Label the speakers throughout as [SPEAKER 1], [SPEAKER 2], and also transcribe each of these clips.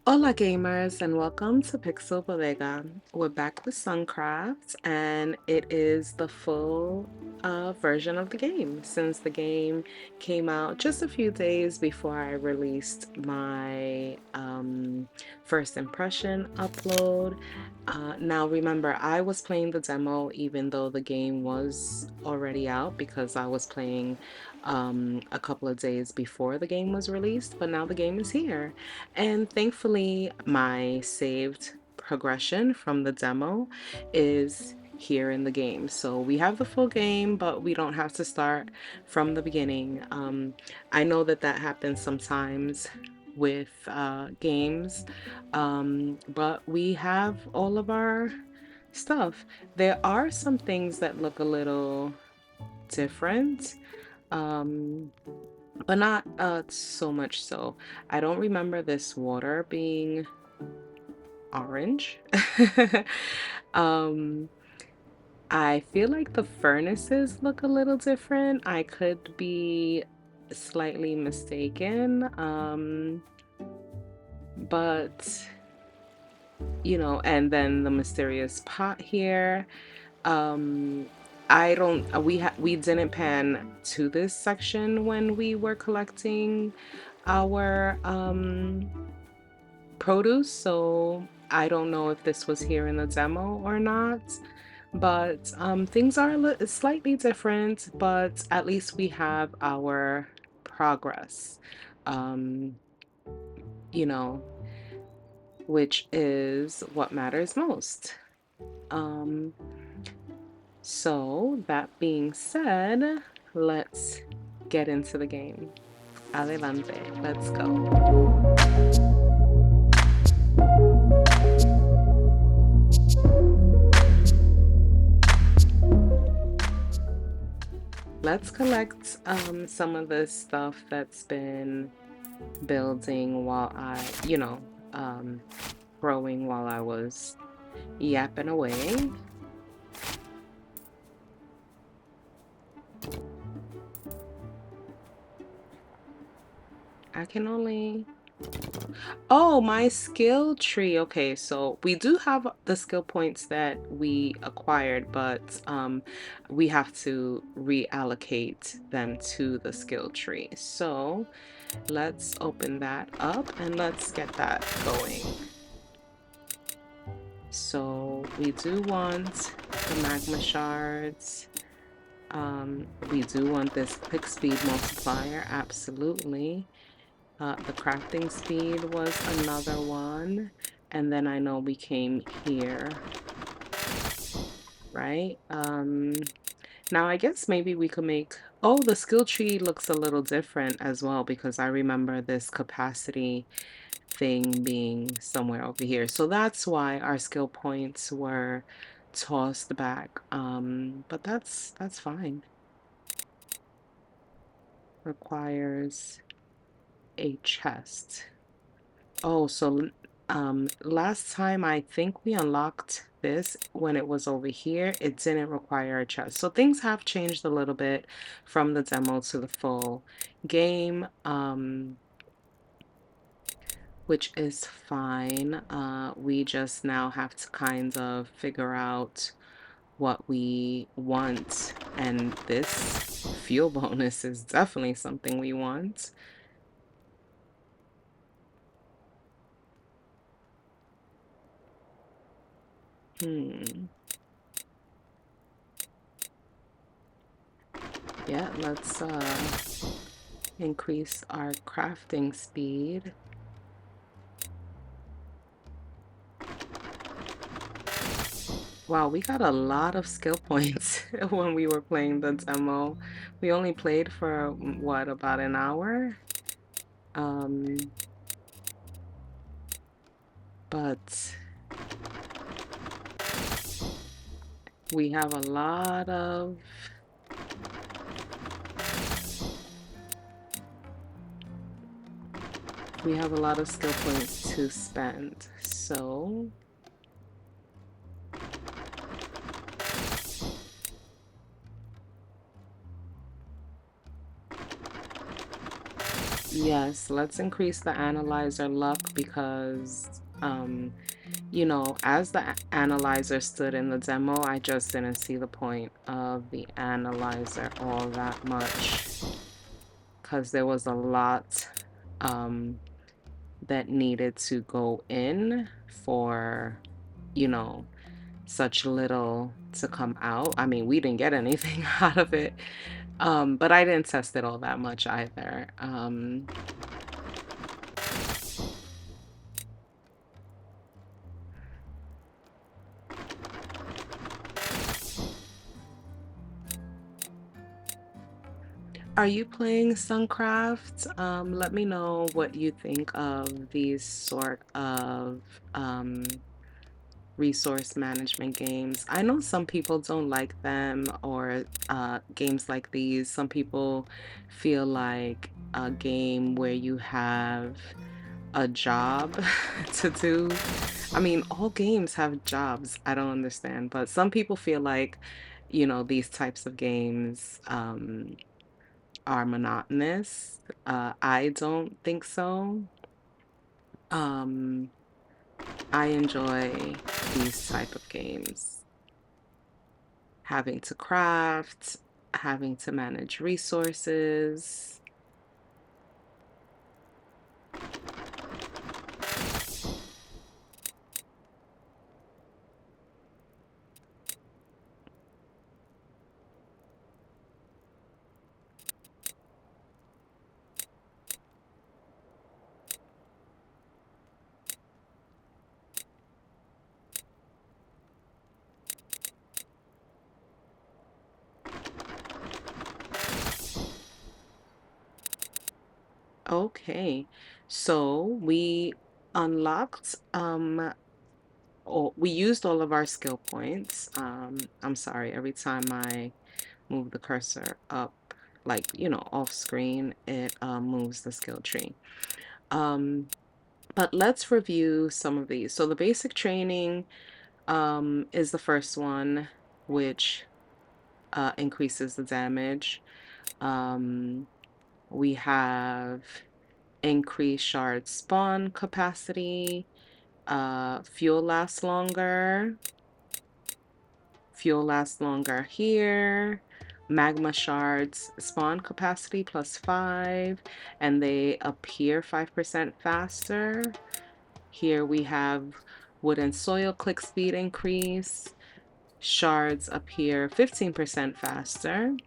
[SPEAKER 1] Hola gamers and welcome to Pixel Bodega. We're back with Suncraft and it is the full version of the game since the game came out just a few days before I released my first impression upload. Now remember, I was playing the demo even though the game was already out because I was playing a couple of days before the game was released, but now the game is here. And thankfully, my saved progression from the demo is here in the game. So we have the full game, but we don't have to start from the beginning. I know that that happens sometimes with games, but we have all of our stuff. There are some things that look a little different. Um, but not so much so. I don't remember this water being orange. um I feel like the furnaces look a little different. I could be slightly mistaken. But and then the mysterious pot here. Um, I don't we didn't pan to this section when we were collecting our produce, so I don't know if this was here in the demo or not. But things are slightly different, but at least we have our progress. Um, you know, which is what matters most. Um, So, that being said, let's get into the game. Adelante, let's go. Let's collect some of the stuff that's been building while um, growing while I was yapping away. I can only Oh, my skill tree. Okay, so we do have the skill points that we acquired, but we have to reallocate them to the skill tree. So let's open that up and let's get that going. So we do want the magma shards. We do want this quick speed multiplier, absolutely. The crafting speed was another one. And then I know we came here, right? Now I guess maybe we could make, oh, the skill tree looks a little different as well because I remember this capacity thing being somewhere over here. So that's why our skill points were tossed back. But that's fine. Requires a chest. Oh, so last time I think we unlocked this when it was over here, it didn't require a chest. So things have changed a little bit from the demo to the full game, which is fine. We just now have to kind of figure out what we want, and this fuel bonus is definitely something we want. Hmm. Yeah, let's increase our crafting speed. Wow, we got a lot of skill points when we were playing the demo. We only played for what, about an hour? Um, but we have a lot of skill points to spend. So Yes, let's increase the analyzer luck because, you know, as the analyzer stood in the demo, I just didn't see the point of the analyzer all that much because there was a lot um, that needed to go in for, you know, such little to come out. I mean, we didn't get anything out of it, but I didn't test it all that much either. Are you playing Suncraft? Let me know what you think of these sort of um, resource management games. I know some people don't like them or games like these. Some people feel like a game where you have a job to do. I mean, all games have jobs. I don't understand, but some people feel like, you know, these types of games are monotonous. I don't think so. Um, I enjoy these type of games. Having to craft, having to manage resources. Okay, so we unlocked or we used all of our skill points. I'm sorry, every time I move the cursor up, like, you know, off screen, it moves the skill tree. But let's review some of these. So the basic training is the first one, which increases the damage. Um, we have increased shard spawn capacity, fuel lasts longer. Fuel lasts longer here. Magma shards spawn capacity +5, and they appear 5% faster. Here we have wood and soil click speed increase. Shards appear 15% faster.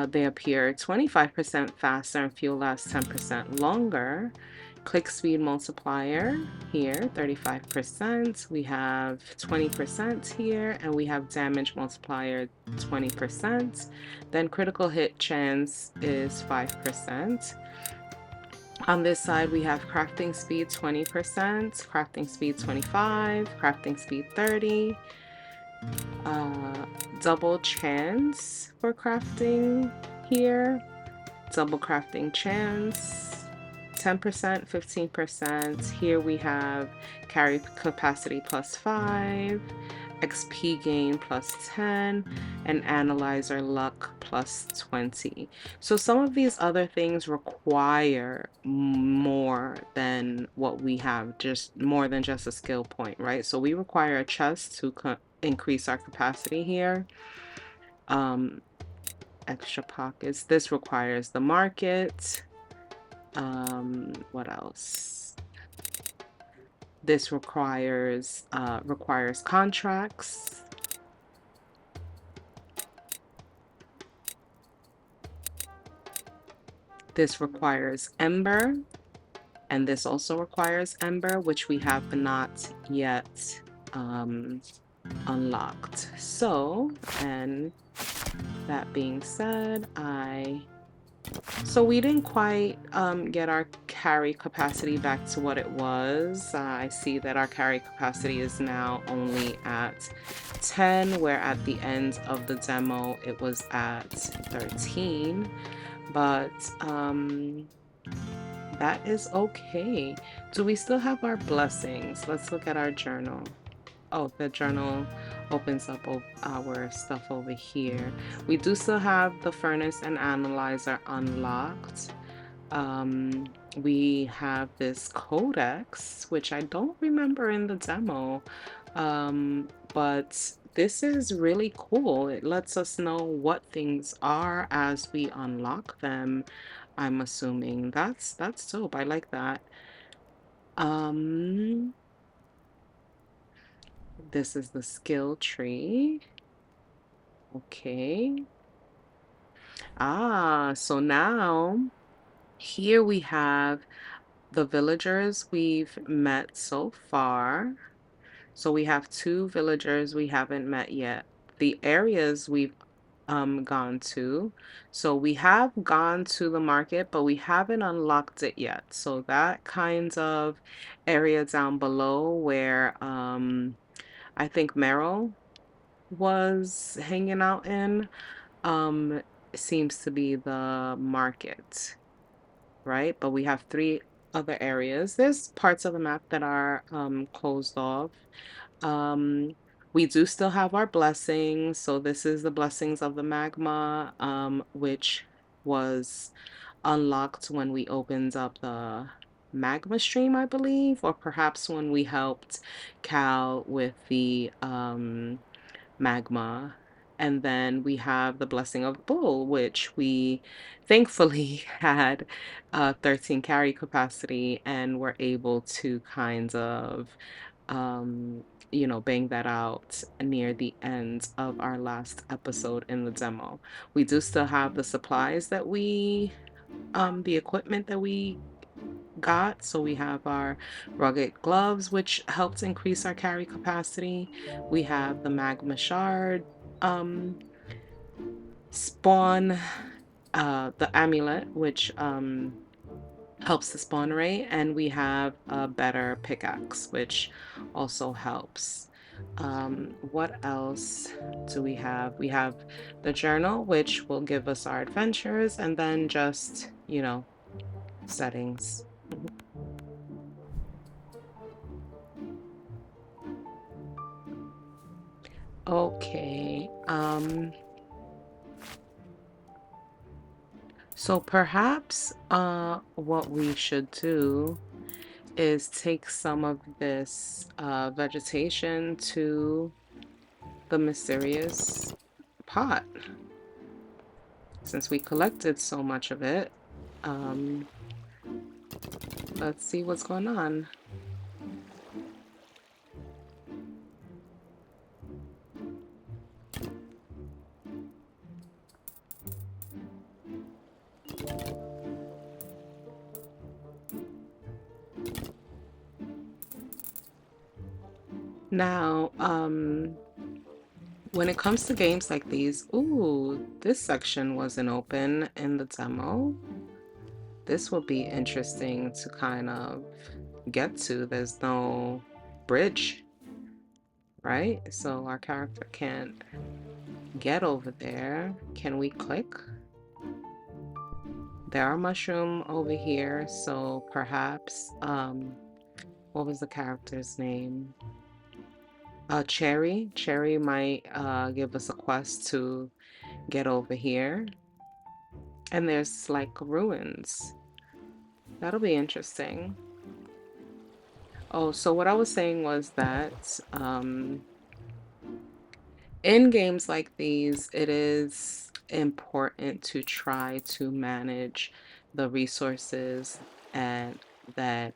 [SPEAKER 1] They appear 25% faster and fuel lasts 10% longer. Click speed multiplier here, 35%. We have 20% here, and we have damage multiplier 20%. Then critical hit chance is 5%. On this side, we have crafting speed 20%, crafting speed 25, crafting speed 30, uh, double chance for crafting here, double crafting chance, 10%, 15%. Here we have carry capacity +5, XP gain +10, and analyzer luck +20. So some of these other things require more than what we have, just more than just a skill point, right? So we require a chest to increase our capacity here. Extra pockets. This requires the market. What else? This requires contracts. This requires Ember, and this also requires Ember, which we have not yet unlocked. So, and that being said, so we didn't quite get our carry capacity back to what it was. I see that our carry capacity is now only at 10, where at the end of the demo it was at 13. But that is okay. Do we still have our blessings? Let's look at our journal. Oh, the journal opens up our stuff over here. We do still have the furnace and analyzer unlocked. We have this codex, which I don't remember in the demo, but this is really cool. It lets us know what things are as we unlock them. I'm assuming that's dope. I like that. Um, this is the skill tree. Okay. So now here we have the villagers we've met so far. So we have two villagers we haven't met yet. The areas we've gone to. So we have gone to the market, but we haven't unlocked it yet. So that kind of area down below where I think Meryl was hanging out in um seems to be the market, right? But we have three other areas. There's parts of the map that are closed off. Um, we do still have our blessings. So this is the blessings of the magma, which was unlocked when we opened up the magma stream, I believe, or perhaps when we helped Cal with the magma. And then we have the Blessing of Bull, which we thankfully had 13 carry capacity and were able to kind of, um, bang that out near the end of our last episode in the demo. We do still have the supplies that the equipment that we got. So we have our rugged gloves, which helps increase our carry capacity. We have the magma shard um, spawn, the amulet, which helps the spawn rate, and we have a better pickaxe, which also helps. What else do we have? We have the journal, which will give us our adventures, and then just, settings. Okay. So perhaps what we should do is take some of this vegetation to the mysterious pot. Since we collected so much of it, um, let's see what's going on. Now, when it comes to games like these, ooh, this section wasn't open in the demo. This will be interesting to kind of get to. There's no bridge, right? So our character can't get over there. Can we click? There are mushroom over here, so perhaps what was the character's name? Cherry. Cherry might give us a quest to get over here. And there's like ruins. That'll be interesting. Oh, so what I was saying was that in games like these, it is important to try to manage the resources and that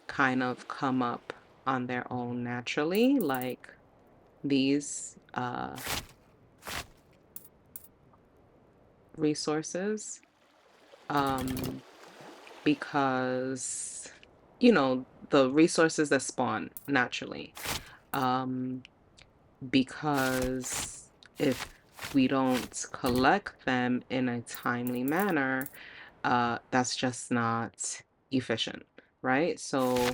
[SPEAKER 1] kind of come up on their own naturally, like these resources, because the resources that spawn naturally, because if we don't collect them in a timely manner, that's just not efficient, right? So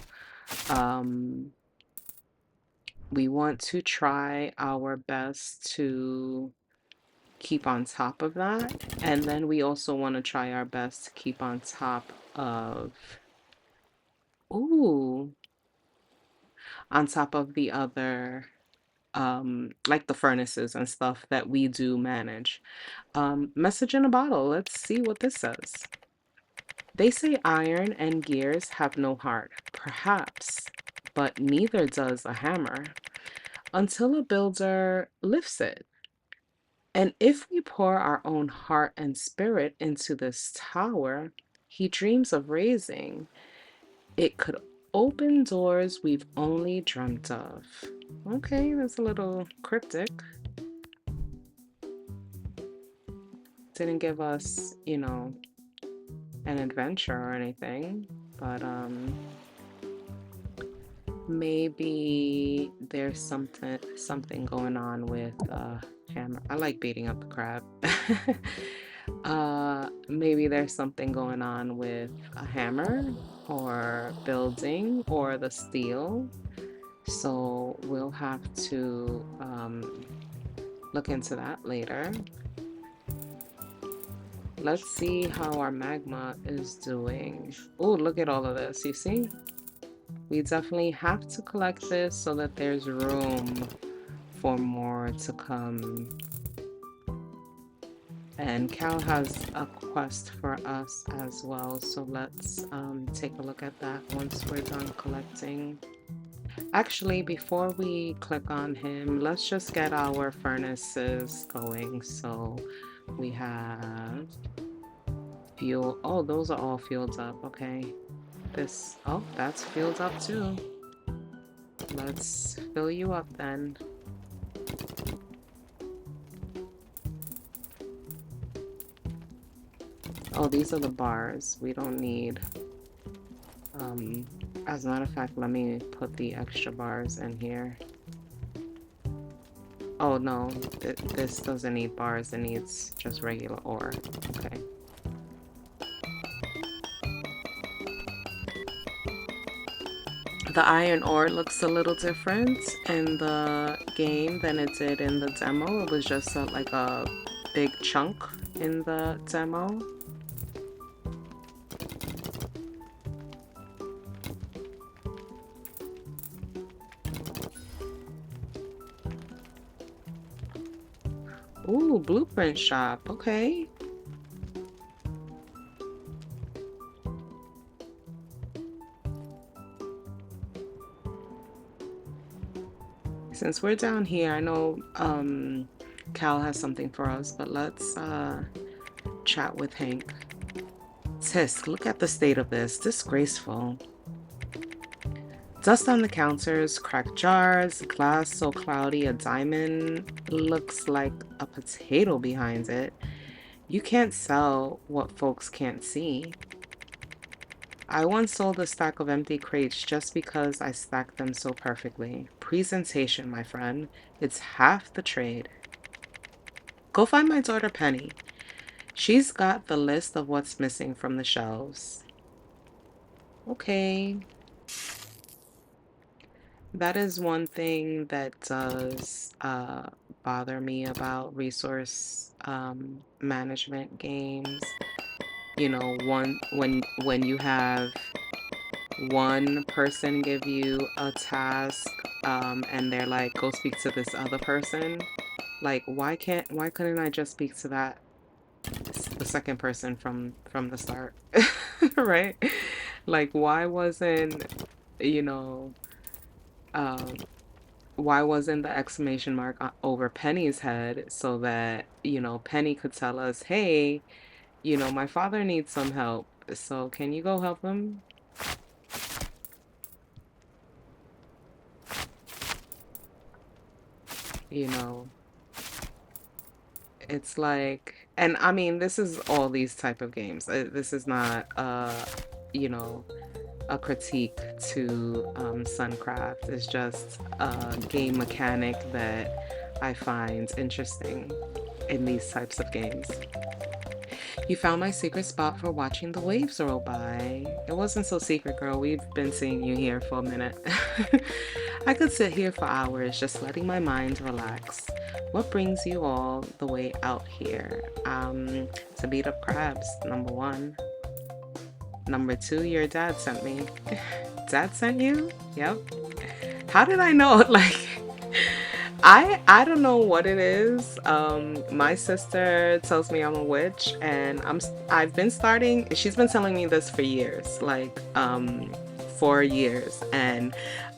[SPEAKER 1] we want to try our best to keep on top of that. And then we also want to try our best to keep on top of, ooh, on top of the other, like the furnaces and stuff that we do manage. Message in a bottle. Let's see what this says. They say iron and gears have no heart. Perhaps, but neither does a hammer until a builder lifts it. And if we pour our own heart and spirit into this tower he dreams of raising, it could open doors we've only dreamt of. Okay, that's a little cryptic. Didn't give us, an adventure or anything, but maybe there's something going on with hammer. I like beating up the crab. Maybe there's something going on with a hammer or building or the steel. So we'll have to look into that later. Let's see how our magma is doing. Oh, look at all of this, you see? We definitely have to collect this so that there's room for more to come. And Cal has a quest for us as well, so let's take a look at that once we're done collecting. Actually, before we click on him, let's just get our furnaces going. So we have fuel. Oh, those are all fueled up. Okay. Oh, that's filled up too. Let's fill you up then. Oh, these are the bars. We don't need, as a matter of fact, let me put the extra bars in here. Oh no, this doesn't need bars, it needs just regular ore. Okay. The iron ore looks a little different in the game than it did in the demo. It was just like a big chunk in the demo. Ooh, blueprint shop. Okay. Since we're down here, I know Cal has something for us, but let's chat with Hank. Tisk, look at the state of this. Disgraceful. Dust on the counters, cracked jars, glass so cloudy a diamond looks like a potato behind it. You can't sell what folks can't see. I once sold a stack of empty crates just because I stacked them so perfectly. Presentation, my friend. It's half the trade. Go find my daughter Penny. She's got the list of what's missing from the shelves. Okay. That is one thing that does bother me about resource management games. When you have one person give you a task and they're like, go speak to this other person. Like, why couldn't I just speak to the second person from the start? Right? Like, you know, um, why wasn't the exclamation mark over Penny's head so that, Penny could tell us, hey, my father needs some help. So can you go help him? You know, it's like, and I mean, this is all these type of games. This is not, you know, a critique to Suncraft. It's just a game mechanic that I find interesting in these types of games. You found my secret spot for watching the waves roll by. It wasn't so secret, girl. We've been seeing you here for a minute. I could sit here for hours just letting my mind relax. What brings you all the way out here? To beat up crabs, number one. Number two, your dad sent me. Dad sent you? Yep. How did I know? Like, I don't know what it is. My sister tells me I'm a witch, and I've been starting. She's been telling me this for years, like 4 years, and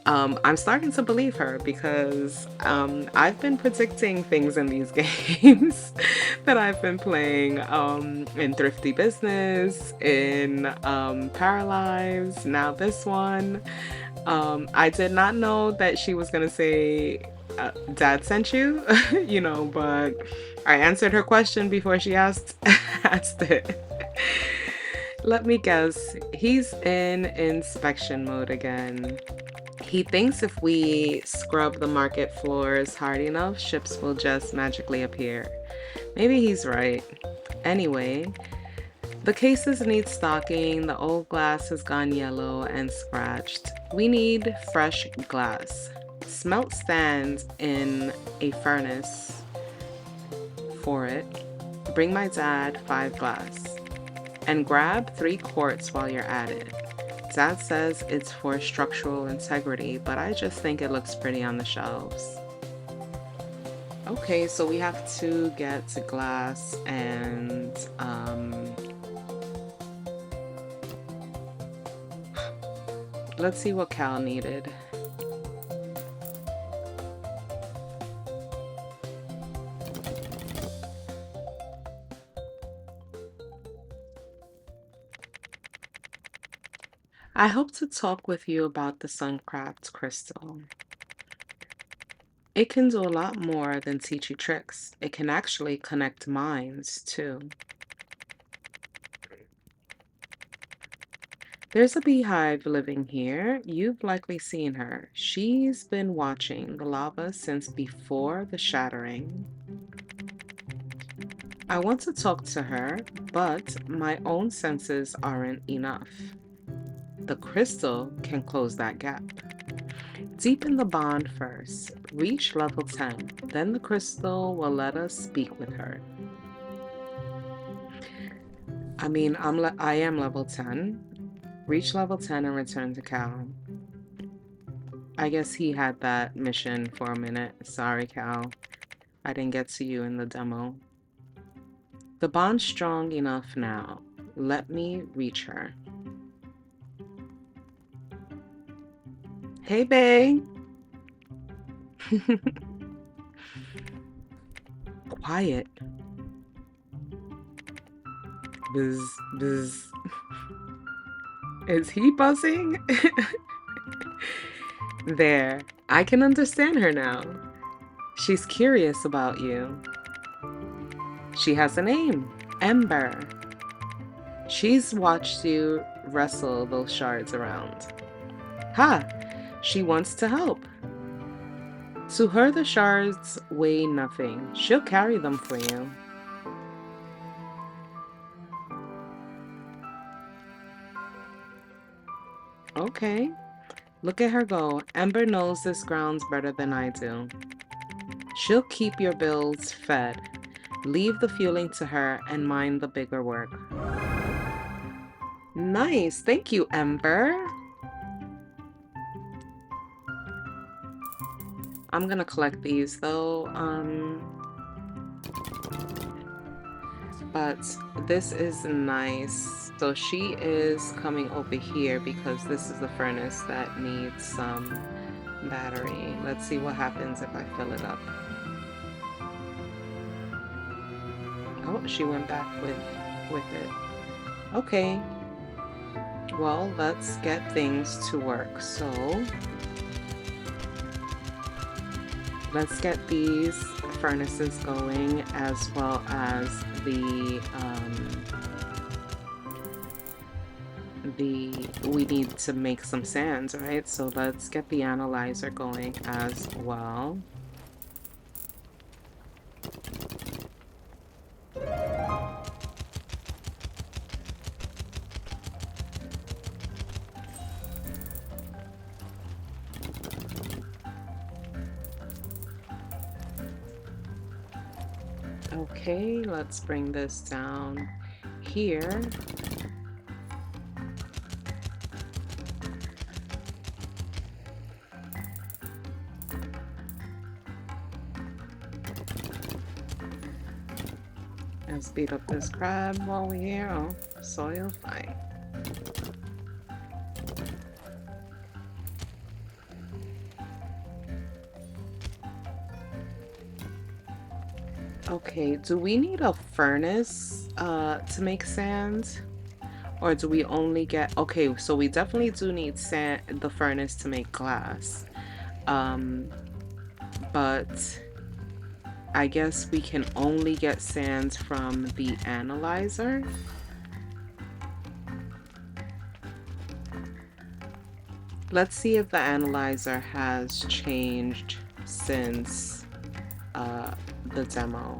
[SPEAKER 1] I'm starting to believe her because I've been predicting things in these games that I've been playing in Thrifty Business, in Paralyzed, now this one. I did not know that she was gonna say, "Dad sent you," but I answered her question before she asked asked it. Let me guess. He's in inspection mode again. He thinks if we scrub the market floors hard enough, ships will just magically appear. Maybe he's right. Anyway, the cases need stocking, the old glass has gone yellow and scratched. We need fresh glass. Smelt stands in a furnace for it. Bring my dad 5 glass. And grab 3 quarts while you're at it. Dad says it's for structural integrity, but I just think it looks pretty on the shelves. Okay, so we have to get to glass and let's see what Cal needed. I hope to talk with you about the Suncraft crystal. It can do a lot more than teach you tricks. It can actually connect minds, too. There's a beehive living here. You've likely seen her. She's been watching the lava since before the shattering. I want to talk to her, but my own senses aren't enough. The crystal can close that gap. Deepen the bond first. Reach level 10. Then the crystal will let us speak with her. I mean, I am level 10. Reach level 10 and return to Cal. I guess he had that mission for a minute. Sorry, Cal. I didn't get to you in the demo. The bond's strong enough now. Let me reach her. Hey, bae. Quiet. Buzz, buzz. Is he buzzing? There. I can understand her now. She's curious about you. She has a name. Ember. She's watched you wrestle those shards around. Ha! She wants to help. To her, the shards weigh nothing. She'll carry them for you. Okay. Look at her go. Ember knows this grounds better than I do. She'll keep your bills fed. Leave the fueling to her and mind the bigger work. Nice. Thank you, Ember. I'm gonna collect these though. But this is nice. So she is coming over here because this is the furnace that needs some battery. Let's see what happens if I fill it up. Oh, she went back with it. Okay. Well, let's get things to work. So let's get these furnaces going, as well as we need to make some sands, right? So let's get the analyzer going as well. Okay, let's bring this down here. Let's beat up this crab while we're here. Oh, soil, fine. Okay, do we need a furnace to make sand? Or do we only get... Okay, so we definitely do need sand, the furnace to make glass. But I guess we can only get sand from the analyzer. Let's see if the analyzer has changed since the demo.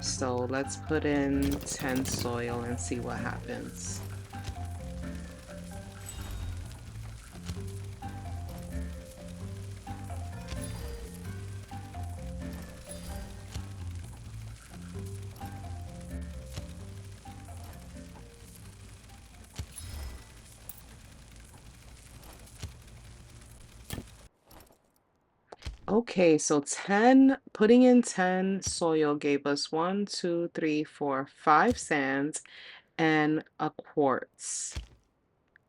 [SPEAKER 1] So let's put in 10 soil and see what happens. Okay, so 10, putting in 10 soil gave us 1, 2, 3, 4, 5 sands and a quartz.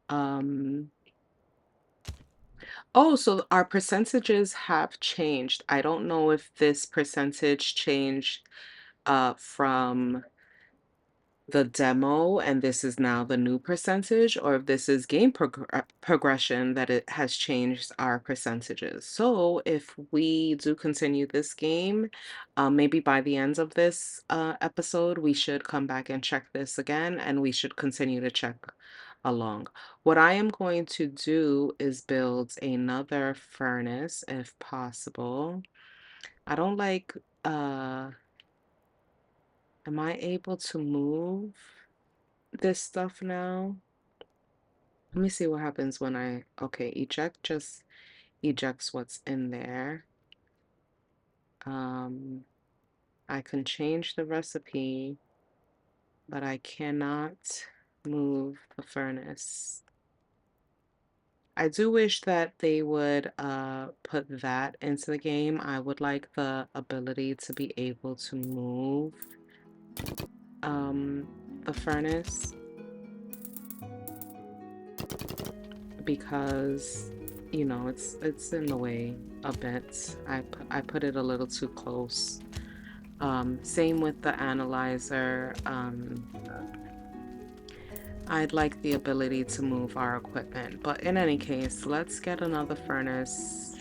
[SPEAKER 1] Oh, so our percentages have changed. I don't know if this percentage changed from the demo and this is now the new percentage, or if this is game progression that it has changed our percentages. So if we do continue this game, maybe by the end of this episode, we should come back and check this again, and we should continue to check along. What I am going to do is build another furnace if possible. I don't like, am I able to move this stuff now? Let me see what happens when okay, eject just ejects what's in there. I can change the recipe, but I cannot move the furnace. I do wish that they would put that into the game. I would like the ability to be able to move the furnace, because you know it's in the way a bit. I put it a little too close. Same with the analyzer. I'd like the ability to move our equipment, but in any case, let's get another furnace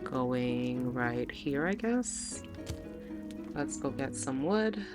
[SPEAKER 1] going right here, I guess. Let's go get some wood.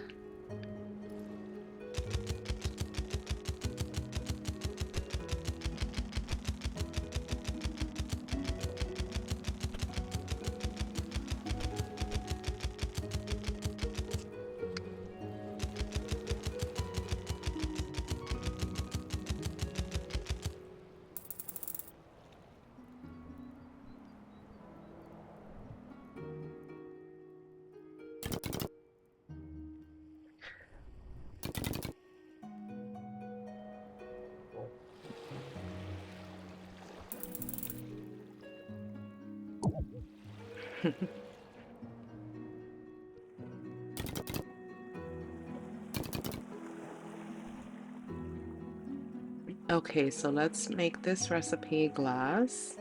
[SPEAKER 1] Okay, so let's make this recipe glass.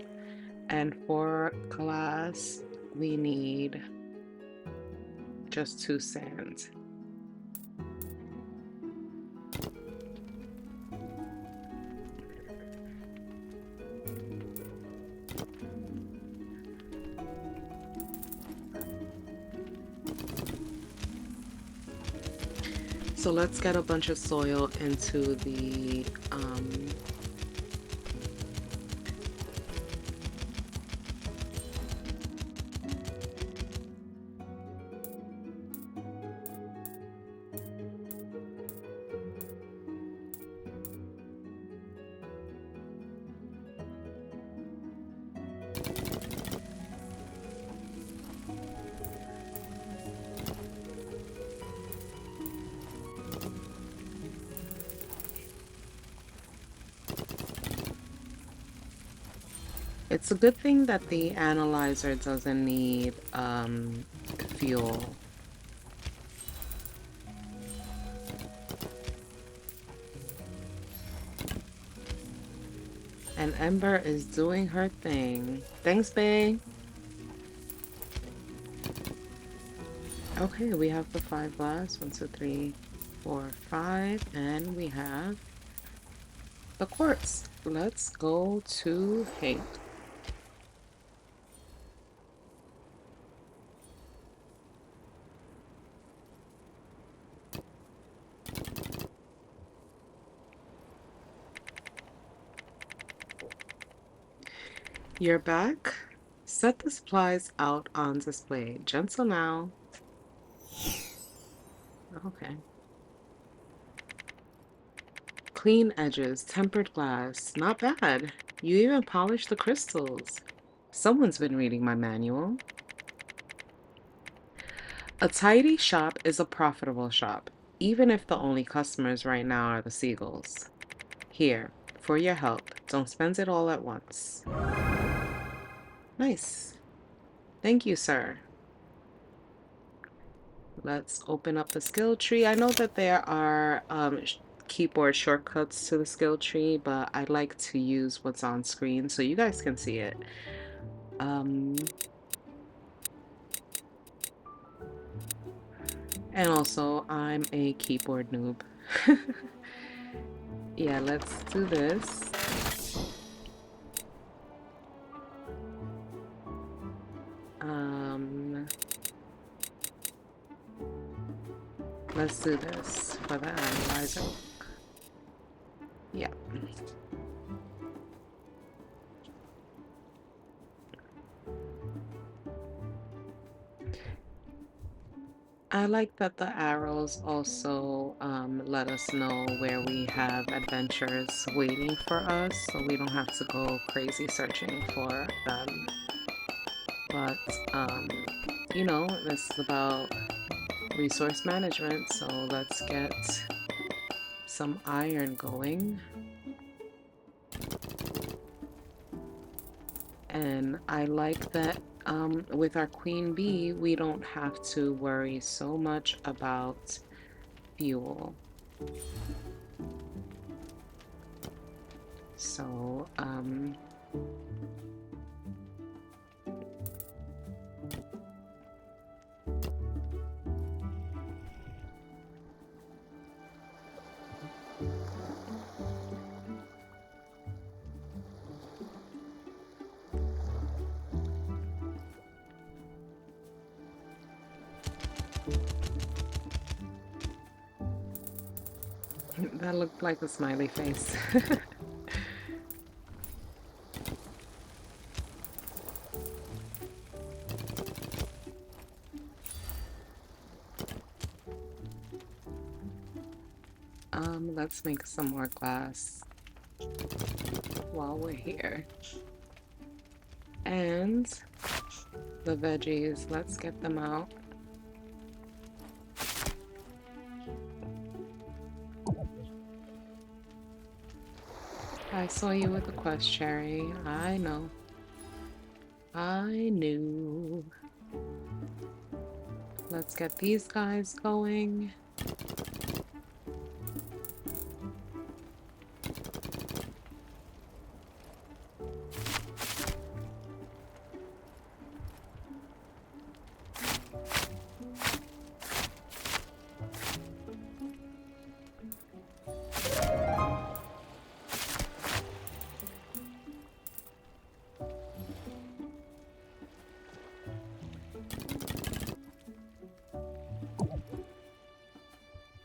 [SPEAKER 1] And for glass, we need just 2 sands. So let's get a bunch of soil into the it's a good thing that the analyzer doesn't need fuel. And Ember is doing her thing. Thanks, bae. Okay, we have the 5 glass. 1, 2, 3, 4, 5. And we have the quartz. Let's go to Hate. You're back. Set the supplies out on display. Gentle now. Okay. Clean edges, tempered glass. Not bad. You even polished the crystals. Someone's been reading my manual. A tidy shop is a profitable shop, even if the only customers right now are the seagulls. Here, for your help. Don't spend it all at once. Nice. Thank you, sir. Let's open up the skill tree. I know that there are keyboard shortcuts to the skill tree, but I like to use what's on screen so you guys can see it. And also, I'm a keyboard noob. Yeah, let's do this. Let's do this for the analyzer. Yeah. I like that the arrows also let us know where we have adventures waiting for us, so we don't have to go crazy searching for them. But, you know, this is about resource management, so let's get some iron going. And I like that with our queen bee, we don't have to worry so much about fuel. So, that looked like a smiley face. Let's make some more glass while we're here. And the veggies, let's get them out. I saw you with the quest, Cherry. I know. I knew. Let's get these guys going.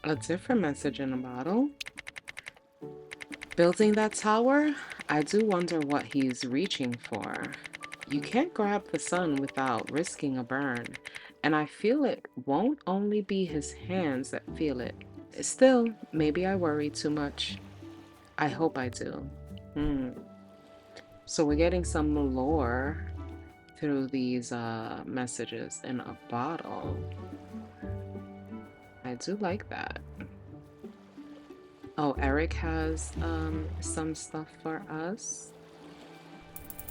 [SPEAKER 1] A different message in a bottle. Building that tower, I do wonder what he's reaching for. You can't grab the sun without risking a burn, and I feel it won't only be his hands that feel it. Still, maybe I worry too much. I hope I do. So we're getting some lore through these messages in a bottle. I do like that. Oh, Eric has some stuff for us.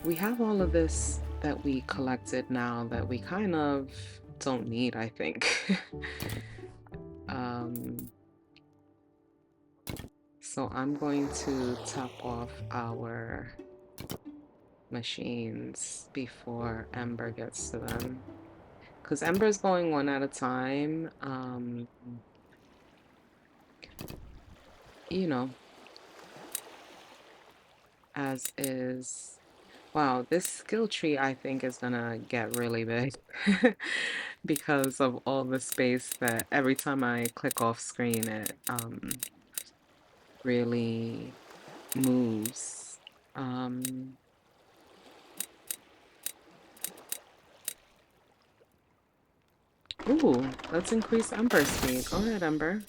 [SPEAKER 1] We have all of this that we collected now that we kind of don't need, I think. So I'm going to top off our machines before Ember gets to them. Because Ember's going one at a time. You know, as is. Wow, this skill tree I think is gonna get really big because of all the space that every time I click off screen it really moves. Um, ooh, let's increase Ember's speed. Go ahead, Ember.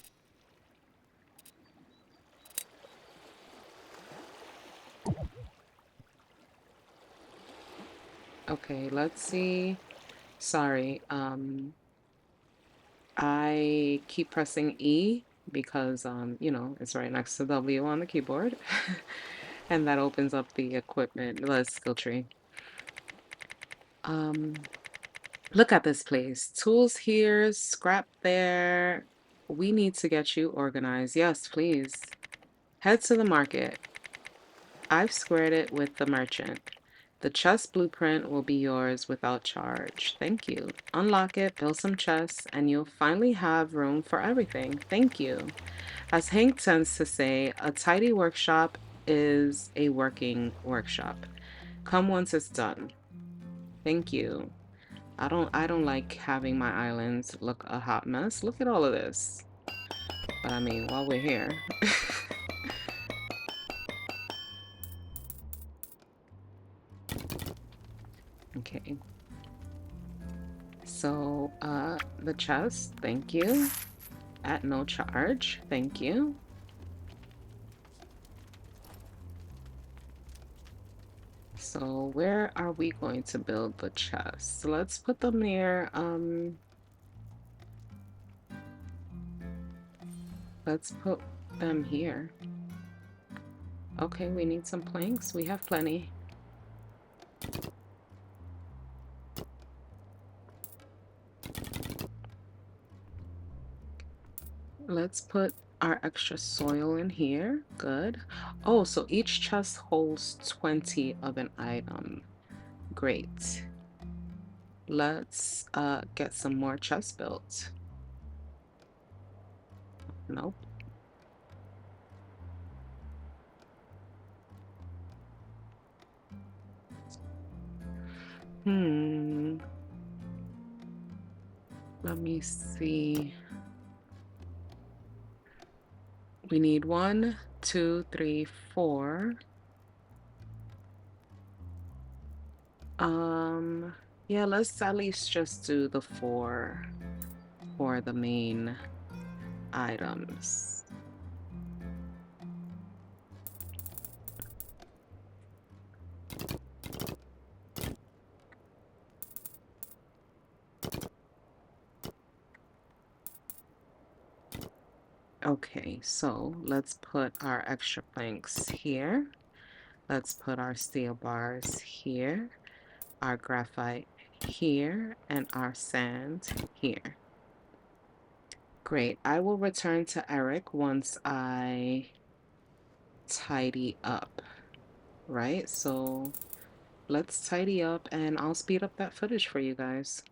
[SPEAKER 1] Okay, let's see. Sorry, I keep pressing E because you know, it's right next to W on the keyboard. And that opens up the equipment, the skill tree. Look at this place. Tools here, scrap there. We need to get you organized. Yes, please. Head to the market. I've squared it with the merchant. The chest blueprint will be yours without charge. Thank you. Unlock it, build some chests, and you'll finally have room for everything. Thank you. As Hank tends to say, a tidy workshop is a working workshop. Come once it's done. Thank you. I don't like having my islands look a hot mess. Look at all of this. But I mean, while we're here. Okay. So, the chest, thank you. At no charge, thank you. So, where are we going to build the chests? Let's put them near, let's put them here. Okay, we need some planks. We have plenty. Let's put our extra soil in here. Good. Oh, so each chest holds 20 of an item. Great. Let's get some more chests built. Nope. Let me see. We need 1, 2, 3, 4. Yeah, let's at least just do the 4 for the main items. Okay, so let's put our extra planks here. Let's put our steel bars here, our graphite here, and our sand here. Great. I will return to Eric once I tidy up, right? So let's tidy up and I'll speed up that footage for you guys.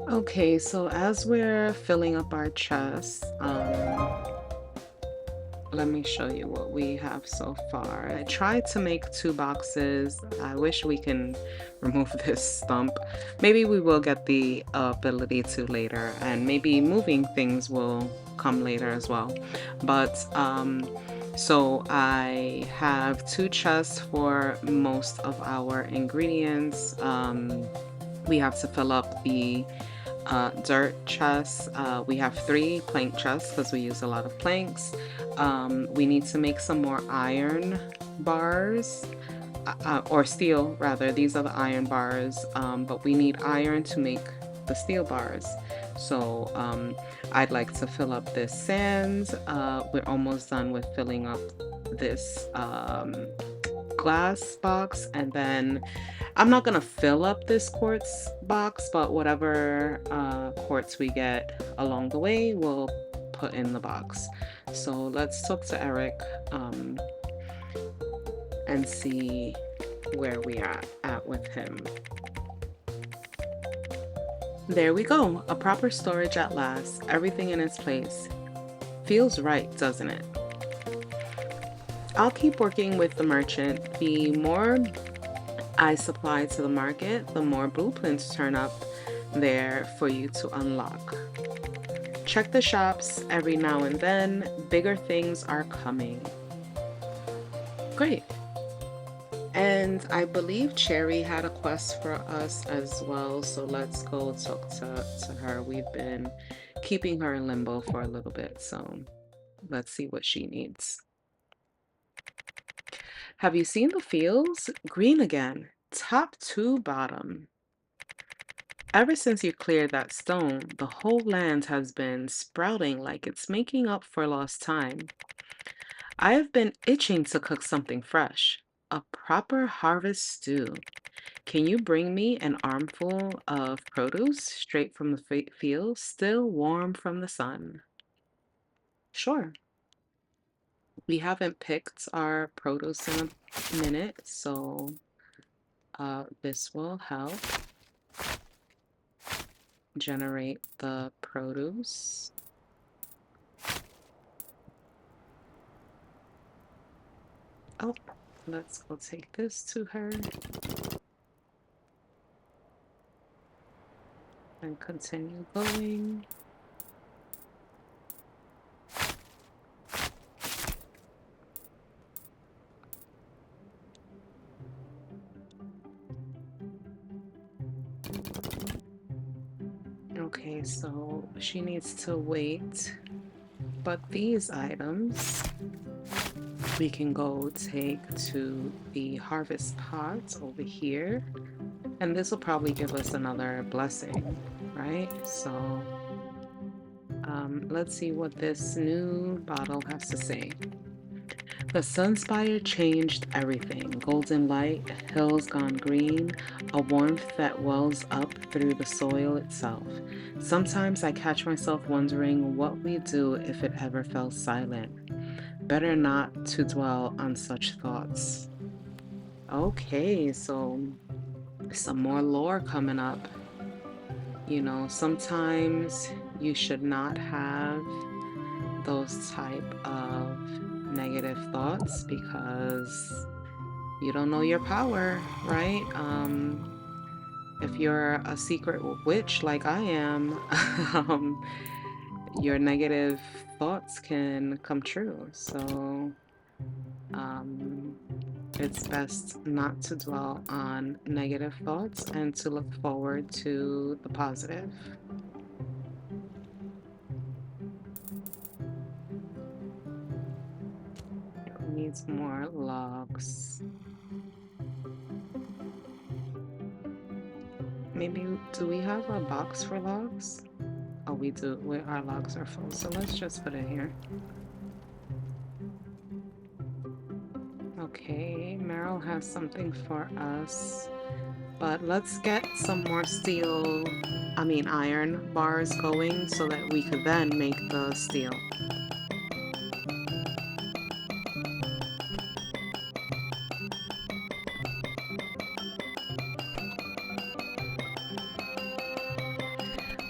[SPEAKER 1] Okay, so as we're filling up our chests, let me show you what we have so far. I tried to make two boxes. I wish we can remove this stump. Maybe we will get the ability to later, and maybe moving things will come later as well. But so I have two chests for most of our ingredients. We have to fill up the dirt chests. We have 3 plank chests because we use a lot of planks. We need to make some more iron bars, or steel rather. These are the iron bars, but we need iron to make the steel bars. So I'd like to fill up this sand. We're almost done with filling up this glass box, and then I'm not gonna fill up this quartz box, but whatever quartz we get along the way, we'll put in the box. So let's talk to Eric and see where we are at with him. There we go, a proper storage at last, everything in its place. Feels right, doesn't it? I'll keep working with the merchant. The more I supply to the market, the more blueprints turn up there for you to unlock. Check the shops every now and then. Bigger things are coming. Great. And I believe Cherry had a quest for us as well, so let's go talk to her. We've been keeping her in limbo for a little bit, so let's see what she needs. Have you seen the fields? Green again. Top to bottom. Ever since you cleared that stone, the whole land has been sprouting like it's making up for lost time. I have been itching to cook something fresh. A proper harvest stew. Can you bring me an armful of produce straight from the field, still warm from the sun? Sure. We haven't picked our produce in a minute, so this will help generate the produce. Oh, let's go take this to her and continue going. Okay, so she needs to wait, but these items we can go take to the harvest pot over here, and this will probably give us another blessing, right? So let's see what this new bottle has to say. The sunspire changed everything. Golden light, hills gone green, a warmth that wells up through the soil itself. Sometimes I catch myself wondering what we'd do if it ever fell silent. Better not to dwell on such thoughts. Okay, so some more lore coming up. You know, sometimes you should not have those type of negative thoughts because you don't know your power, right? If you're a secret witch like I am, your negative thoughts can come true. So it's best not to dwell on negative thoughts and to look forward to the positive. It needs more logs. Maybe, do we have a box for logs? Oh, we do. Our logs are full, so let's just put it here. Okay, Meryl has something for us, but let's get some more iron bars going so that we could then make the steel.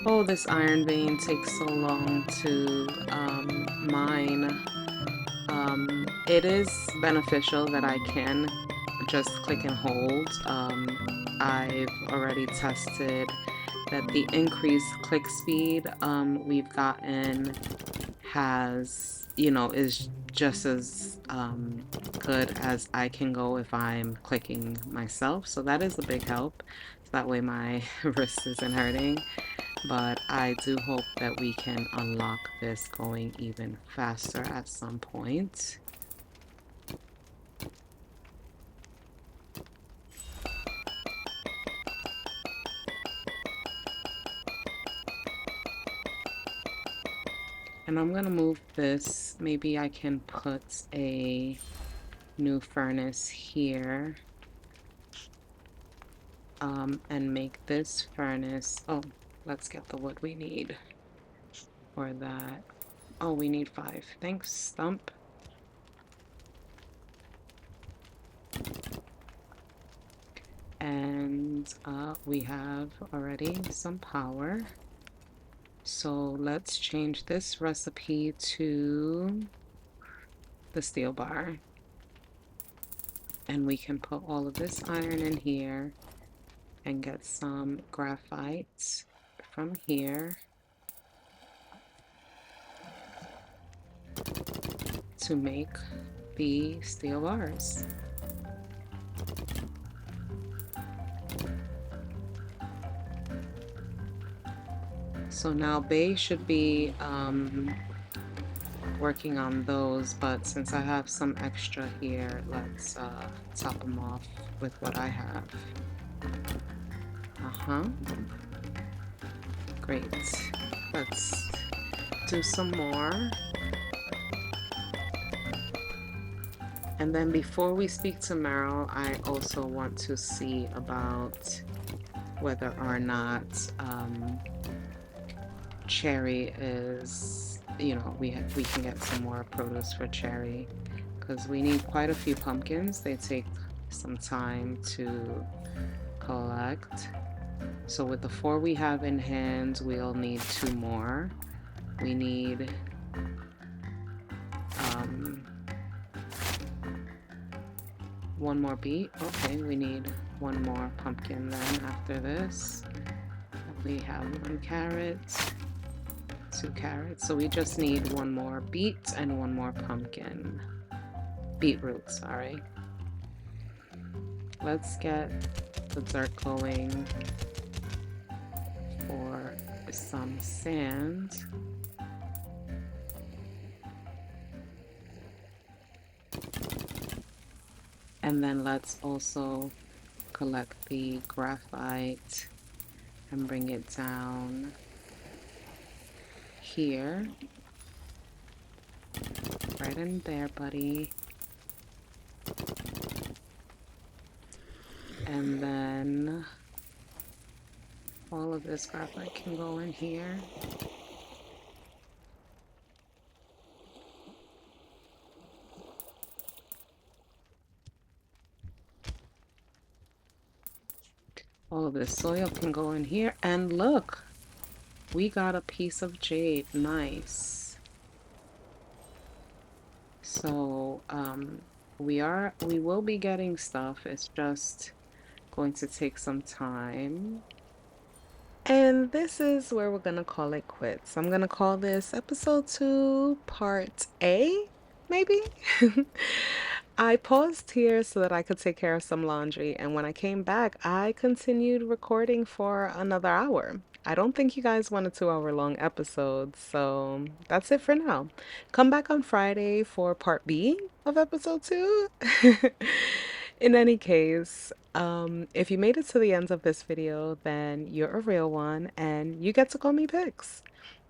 [SPEAKER 1] Oh, this iron vein takes so long to mine. It is beneficial that I can just click and hold. I've already tested that the increased click speed we've gotten has, is just as good as I can go if I'm clicking myself. So that is a big help. So that way my wrist isn't hurting. But I do hope that we can unlock this going even faster at some point. And I'm gonna move this. Maybe I can put a new furnace here. And make this furnace. Oh, let's get the wood we need for that. Oh, we need 5. Thanks, Stump. And we have already some power. So let's change this recipe to the steel bar. And we can put all of this iron in here and get some graphite from here to make the steel bars. So now Bay should be working on those, but since I have some extra here, let's top them off with what I have. Great. Let's do some more. And then before we speak to Meryl, I also want to see about whether or not Cherry is, we can get some more produce for Cherry, because we need quite a few pumpkins. They take some time to collect. So with the 4 we have in hand, we'll need 2 more. We need 1 more beet. Okay, we need 1 more pumpkin then after this. We have 1 carrot, 2 carrots. So we just need 1 more beet and 1 more pumpkin. Beetroot, sorry. Let's get the dirt going for some sand. And then let's also collect the graphite and bring it down here. Right in there, buddy. And then all of this graphite can go in here. All of this soil can go in here. And look, we got a piece of jade. Nice. So we will be getting stuff. It's just going to take some time. And this is where we're gonna call it quits. I'm gonna call this episode 2 part A, maybe. I paused here so that I could take care of some laundry, and when I came back, I continued recording for another hour. I don't think you guys want a 2-hour long episode, so that's it for now. Come back on Friday for part B of episode 2. In any case, if you made it to the end of this video, then you're a real one and you get to call me Pix.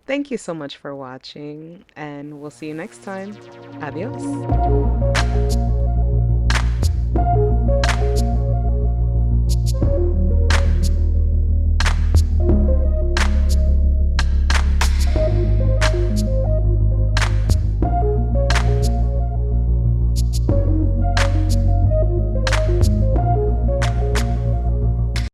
[SPEAKER 1] Thank you so much for watching, and we'll see you next time. Adios.